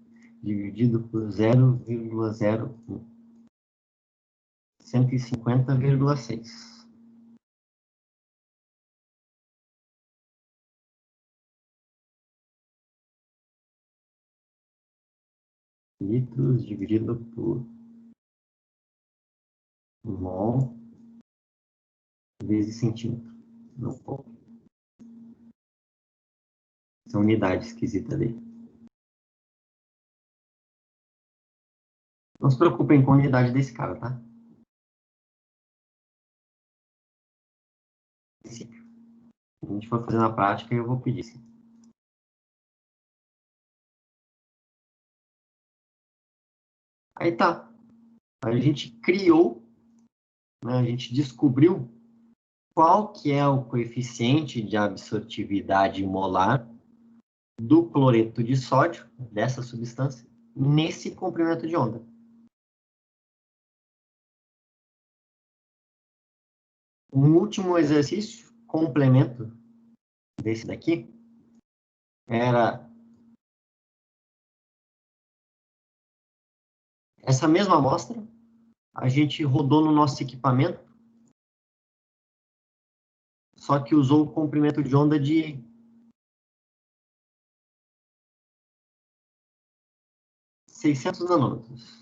Dividido por 0,01. 150,6. Litros dividido por mol vezes centímetro. Não pode. Essa unidade esquisita dele. Não se preocupem com a unidade desse cara, tá? Se a gente for fazer na prática, eu vou pedir sim. Aí tá. A gente criou, né, a gente descobriu qual que é o coeficiente de absortividade molar do cloreto de sódio, dessa substância, nesse comprimento de onda. Um último exercício, complemento desse daqui, era essa mesma amostra, a gente rodou no nosso equipamento, só que usou o comprimento de onda de 600 nanômetros.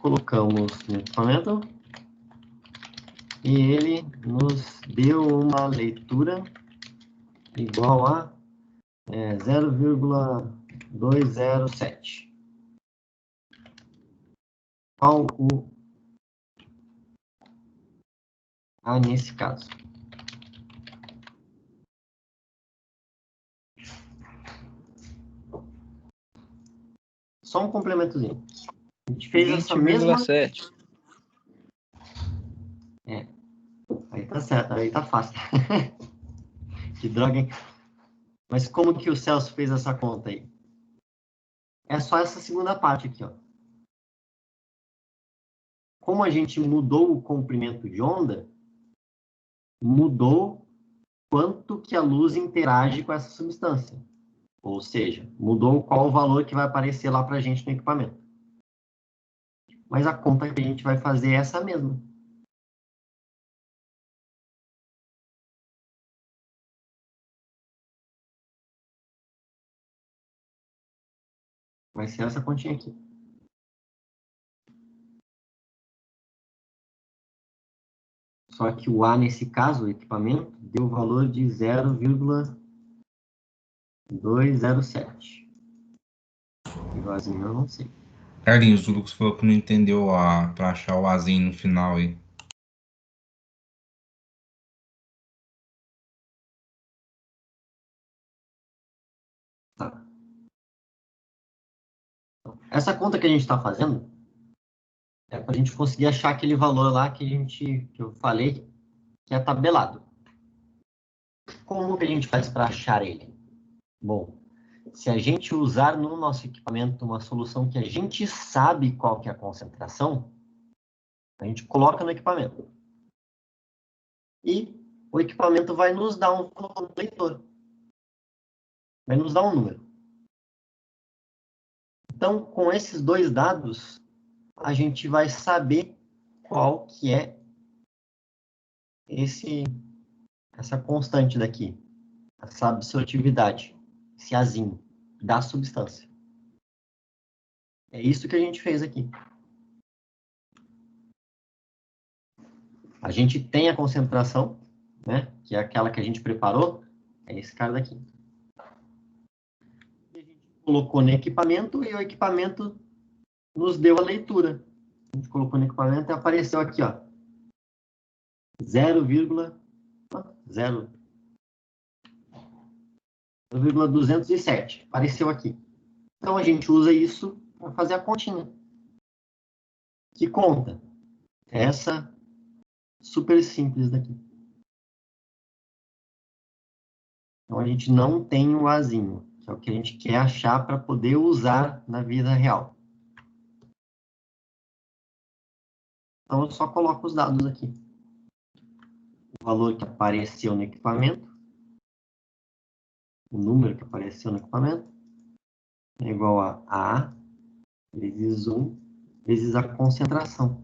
Colocamos no equipamento e ele nos deu uma leitura igual a 0,207. Qual o A nesse caso? Só um complementozinho. A gente fez essa mesma... 20,7. Aí tá certo, aí tá fácil. Que droga, hein? Mas como que o Celso fez essa conta aí? É só essa segunda parte aqui, ó. Como a gente mudou o comprimento de onda, mudou quanto que a luz interage com essa substância. Ou seja, mudou qual o valor que vai aparecer lá para a gente no equipamento. Mas a conta que a gente vai fazer é essa mesma. Vai ser essa continha aqui. Só que o A, nesse caso, o equipamento, deu o valor de 0,207. Igualzinho, eu não sei. Carlinhos, o Lucas falou que não entendeu para achar o Azinho no final aí. Tá. Essa conta que a gente está fazendo é para a gente conseguir achar aquele valor lá que eu falei que é tabelado. Como que a gente faz para achar ele? Bom, se a gente usar no nosso equipamento uma solução que a gente sabe qual que é a concentração, a gente coloca no equipamento. E o equipamento vai nos dar um valor no leitor. Vai nos dar um número. Então, com esses dois dados, a gente vai saber qual que é essa constante daqui, essa absortividade, esse Azinho da substância. É isso que a gente fez aqui. A gente tem a concentração, né, que é aquela que a gente preparou, é esse cara daqui. A gente colocou no equipamento e o equipamento nos deu a leitura. A gente colocou no equipamento e apareceu aqui, ó, 0,207. Apareceu aqui. Então, a gente usa isso para fazer a continha. Que conta? Essa super simples daqui. Então, a gente não tem o Azinho, que é o que a gente quer achar para poder usar na vida real. Então, eu só coloco os dados aqui. O valor que apareceu no equipamento, o número que apareceu no equipamento, é igual a A vezes 1 vezes a concentração.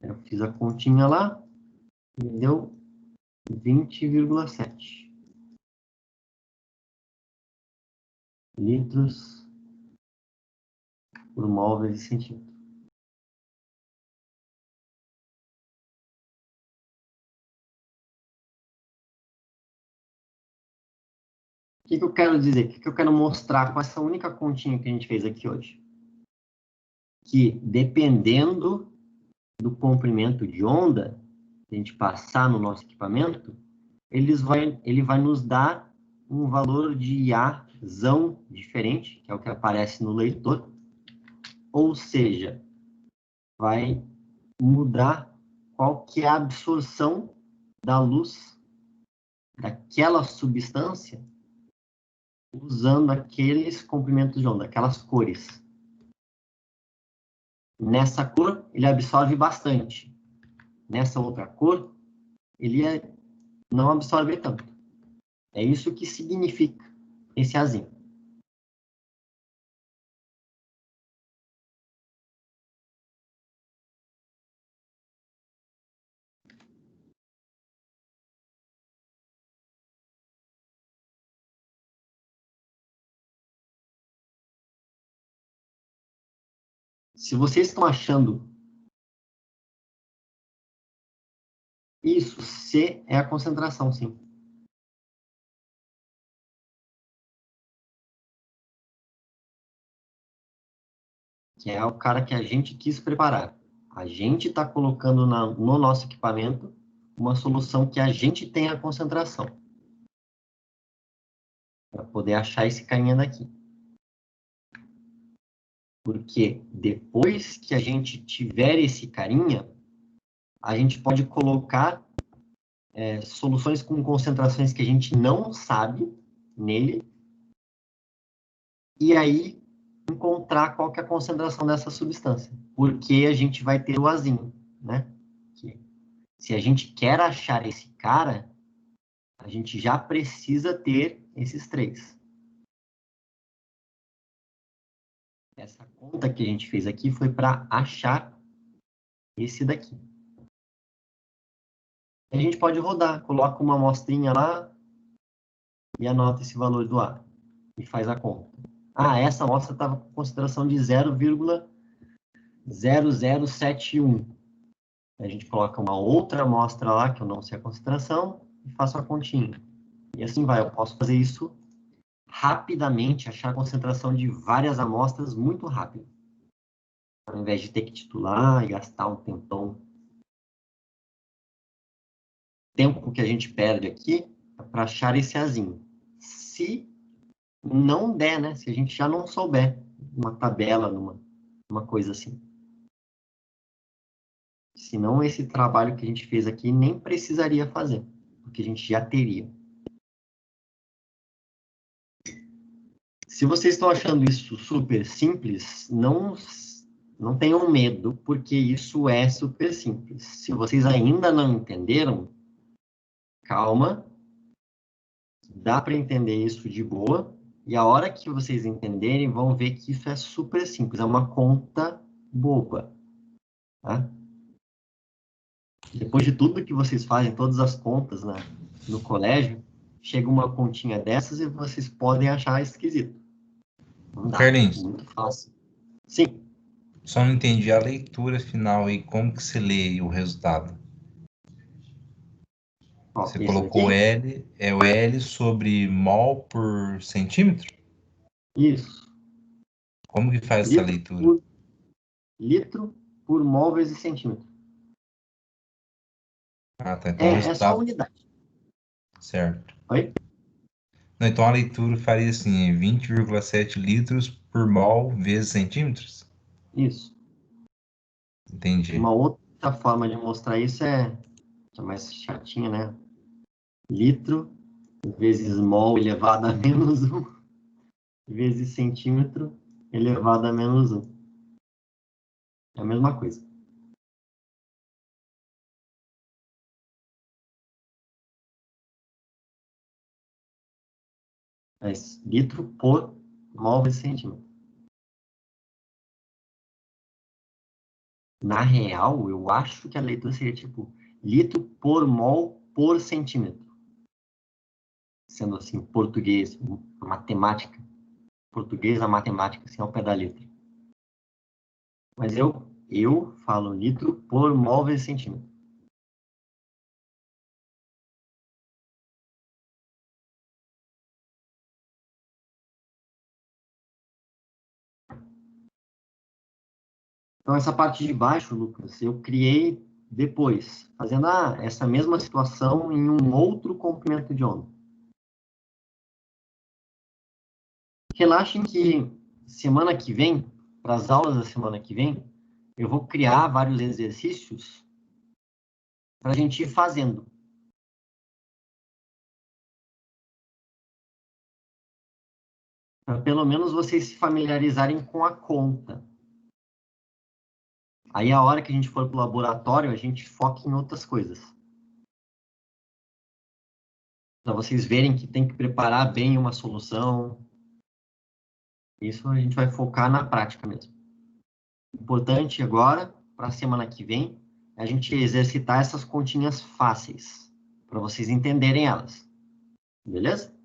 Eu fiz a continha lá e deu 20,7 litros por mol vezes centímetro. O que eu quero dizer? O que eu quero mostrar com essa única continha que a gente fez aqui hoje? Que dependendo do comprimento de onda que a gente passar no nosso equipamento, ele vai nos dar um valor de Azão diferente, que é o que aparece no leitor. Ou seja, vai mudar qual que é a absorção da luz daquela substância usando aqueles comprimentos de onda, aquelas cores. Nessa cor, ele absorve bastante. Nessa outra cor, ele não absorve tanto. É isso que significa esse azinho. Se vocês estão achando isso, C é a concentração, sim. Que é o cara que a gente quis preparar. A gente está colocando no nosso equipamento uma solução que a gente tem a concentração. Para poder achar esse carinha daqui. Porque depois que a gente tiver esse carinha, a gente pode colocar soluções com concentrações que a gente não sabe nele, e aí encontrar qual que é a concentração dessa substância. Porque a gente vai ter o azinho, né? Que, se a gente quer achar esse cara, a gente já precisa ter esses três. Essa conta que a gente fez aqui foi para achar esse daqui. A gente pode rodar, coloca uma amostrinha lá e anota esse valor do A e faz a conta. Ah, essa amostra estava com concentração de 0,0071. A gente coloca uma outra amostra lá, que eu não sei a concentração, e faço a continha. E assim vai, eu posso fazer isso rapidamente, achar a concentração de várias amostras muito rápido. Ao invés de ter que titular e gastar um tempão. O tempo que a gente perde aqui é para achar esse azinho. Se não der, né? Se a gente já não souber uma tabela, numa coisa assim. Senão esse trabalho que a gente fez aqui nem precisaria fazer, porque a gente já teria. Se vocês estão achando isso super simples, não tenham medo, porque isso é super simples. Se vocês ainda não entenderam, calma, dá para entender isso de boa, e a hora que vocês entenderem, vão ver que isso é super simples, é uma conta boba, tá? Depois de tudo que vocês fazem, todas as contas no colégio, chega uma continha dessas e vocês podem achar esquisito. Não dá, Carlinhos, muito fácil. Sim. só não entendi a leitura final e como que você lê o resultado. Ó, Você esse colocou daqui? L, é o L sobre mol por centímetro? Isso. Como que faz essa leitura? Litro por mol vezes centímetro. Ah, tá. Então o É só resultado. unidade. Certo. Oi? Não, então a leitura faria assim: 20,7 litros por mol vezes centímetros? Isso. Entendi. Uma outra forma de mostrar isso que é mais chatinha, né? Litro vezes mol elevado a menos 1 vezes centímetro elevado a menos 1. É a mesma coisa. Mas litro por mol vezes centímetro. Na real, eu acho que a leitura seria tipo litro por mol por centímetro. Sendo assim, português, matemática. Português, a matemática, assim, ao pé da letra. Mas eu falo litro por mol vezes centímetro. Então, essa parte de baixo, Lucas, eu criei depois, fazendo essa mesma situação em um outro comprimento de onda. Relaxem que semana que vem, para as aulas da semana que vem, eu vou criar vários exercícios para a gente ir fazendo. Para pelo menos vocês se familiarizarem com a conta. Aí a hora que a gente for para o laboratório, a gente foca em outras coisas. Para vocês verem que tem que preparar bem uma solução. Isso a gente vai focar na prática mesmo. Importante agora, para a semana que vem, é a gente exercitar essas continhas fáceis, para vocês entenderem elas. Beleza?